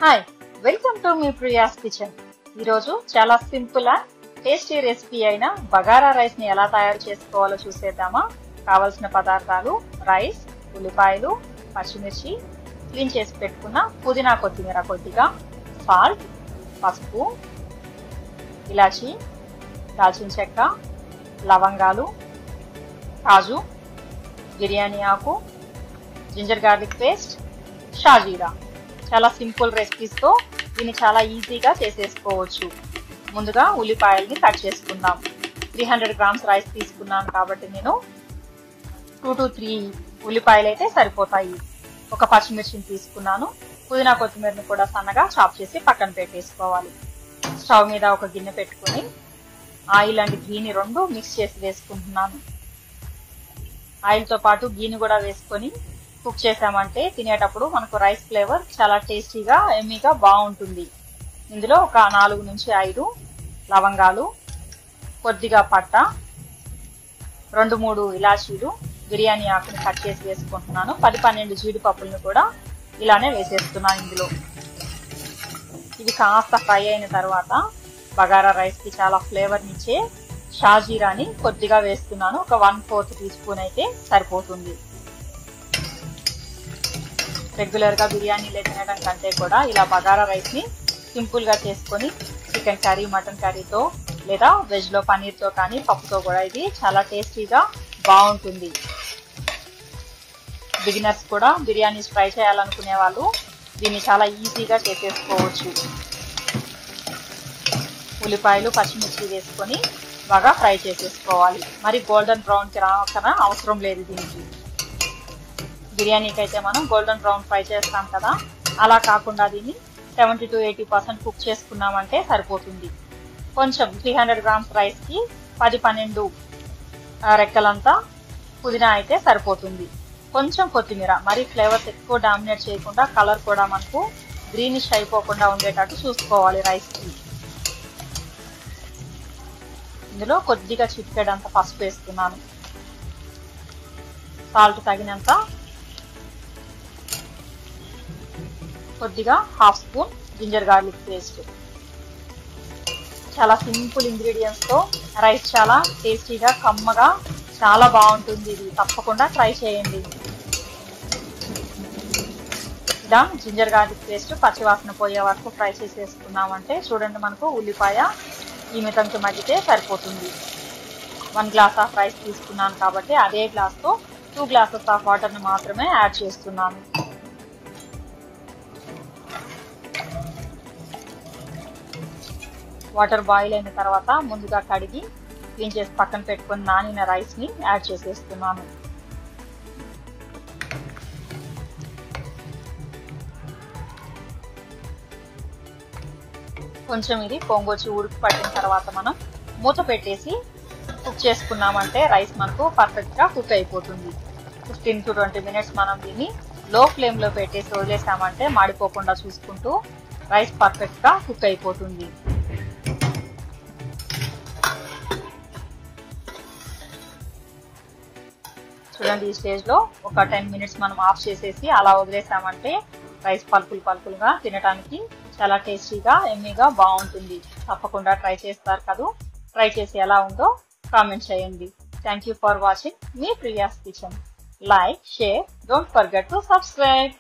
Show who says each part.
Speaker 1: Hi, welcome to me Priya's kitchen. ఈరోజు చాలా simple and tasty recipe అయిన బగారా రైస్ ని ఎలా తయారు చేసుకోవాలో చూసేద్దామా. కావలసిన పదార్థాలు: రైస్, ఉల్లిపాయలు, పచ్చిమిర్చి, క్లీన్ చేసి పెట్టుకున్న పుదీనా కొత్తిమీర కొద్దిగా, సాల్ట్, పసుపు, ఇలాచి, దాల్చిన చెక్క, లవంగాలు, కాజు, బిర్యానీ ఆకు, జింజర్ గార్లిక్ పేస్ట్, షాజీరా. చాలా సింపుల్ రెసిపీస్ తో దీన్ని చాలా ఈజీగా చేసేసుకోవచ్చు. ముందుగా ఉల్లిపాయల్ని కట్ చేసుకుందాం. 300 గ్రామ్స్ రైస్ తీసుకున్నాను కాబట్టి నేను 2 to 3 ఉల్లిపాయలు అయితే సరిపోతాయి. ఒక పచ్చిమిర్చిని తీసుకున్నాను. పుదీనా కొత్తిమీరని కూడా సన్నగా చాప్ చేసి పక్కన పెట్టేసుకోవాలి. స్టవ్ మీద ఒక గిన్నె పెట్టుకుని ఆయిల్ అండ్ గీని రెండు మిక్స్ చేసి వేసుకుంటున్నాను. ఆయిల్ తో పాటు గీని కూడా వేసుకొని కుక్ చేసామంటే తినేటప్పుడు మనకు రైస్ ఫ్లేవర్ చాలా టేస్టీగా ఎమ్మీగా బాగుంటుంది. ఇందులో ఒక 4 నుంచి 5 లవంగాలు, కొద్దిగా పట్ట, 2-3 ఇలాచీలు, బిర్యానీ ఆకుని కట్ చేసి వేసుకుంటున్నాను. 10-12 జీడిపప్పులను కూడా ఇలానే వేసేస్తున్నాను ఇందులో. ఇవి కాస్త ఫ్రై అయిన తర్వాత బగారా రైస్ కి చాలా ఫ్లేవర్ ఇచ్చే షాజీరాని కొద్దిగా వేస్తున్నాను. ఒక 1/4 టీ స్పూన్ అయితే సరిపోతుంది. రెగ్యులర్ గా బిర్యానీలో తినడం కంటే కూడా ఇలా బగారా రైస్ ని సింపుల్ గా చేసుకొని చికెన్ కర్రీ, మటన్ కర్రీతో లేదా వెజ్ లో పన్నీర్ తో కానీ పప్పుతో కూడా ఇది చాలా టేస్టీగా బాగుంటుంది. బిగినర్స్ కూడా బిర్యానీస్ ట్రై చేయాలనుకునే వాళ్ళు దీన్ని చాలా ఈజీగా చేసేసుకోవచ్చు. ఉల్లిపాయలు, పచ్చిమిర్చి వేసుకొని బాగా ఫ్రై చేసేసుకోవాలి. మరి గోల్డెన్ బ్రౌన్ కి రావకన అవసరం లేదు దీనికి. బిర్యానీకి అయితే మనం గోల్డెన్ బ్రౌన్ ఫ్రై చేస్తాం కదా, అలా కాకుండా దీన్ని 70 to 80% కుక్ చేసుకున్నామంటే సరిపోతుంది. కొంచెం 300 గ్రామ్స్ రైస్ కి 10-12 రెక్కలంతా పుదీనా అయితే సరిపోతుంది. కొంచెం కొత్తిమీర, మరి ఫ్లేవర్స్ ఎక్కువ డామినేట్ చేయకుండా కలర్ కూడా మనకు గ్రీనిష్ అయిపోకుండా ఉండేటట్టు చూసుకోవాలి రైస్ కి. ఇందులో కొద్దిగా చిటికెడంత పసుపు వేస్తున్నాను. సాల్ట్ తగినంత, కొద్దిగా 1/2 స్పూన్ జింజర్ గార్లిక్ పేస్ట్. చాలా సింపుల్ ఇంగ్రీడియంట్స్ తో రైస్ చాలా టేస్టీగా, కమ్మగా చాలా బాగుంటుంది. ఇది తప్పకుండా ట్రై చేయండి. ఇలా జింజర్ గార్లిక్ పేస్ట్ పచ్చివాసన పోయే వరకు ఫ్రై చేసేసుకున్నామంటే చూడండి, మనకు ఉల్లిపాయ ఈ మితంకి మగ్గితే సరిపోతుంది. 1 గ్లాస్ ఆఫ్ రైస్ తీసుకున్నాను కాబట్టి అదే గ్లాస్ తో 2 గ్లాసెస్ ఆఫ్ వాటర్ ని మాత్రమే యాడ్ చేస్తున్నాను. వాటర్ బాయిల్ అయిన తర్వాత ముందుగా కడిగి క్లీన్ చేసి పక్కన పెట్టుకుని నానిన రైస్ ని యాడ్ చేసేస్తున్నాను. కొంచెం ఇది పొంగొచ్చి ఉడికి పట్టిన తర్వాత మనం మూత పెట్టేసి కుక్ చేసుకున్నామంటే రైస్ మనకు పర్ఫెక్ట్ గా కుక్ అయిపోతుంది. 15 to 20 మినిట్స్ మనం దీన్ని లో ఫ్లేమ్ లో పెట్టేసి వదిలేసామంటే మాడిపోకుండా చూసుకుంటూ రైస్ పర్ఫెక్ట్ గా కుక్ అయిపోతుంది. చూడండి, ఈ స్టేజ్ లో ఒక 10 మినిట్స్ మనం ఆఫ్ చేసేసి అలా వదిలేసామంటే రైస్ పలుకులుగా తినడానికి చాలా టేస్టీగా ఎమ్మీగా బాగుంటుంది. తప్పకుండా ట్రై చేస్తారు కదా. ట్రై చేసి ఎలా ఉందో కామెంట్ చేయండి. Thank you for watching me Priya's kitchen. Like, share, don't forget to subscribe.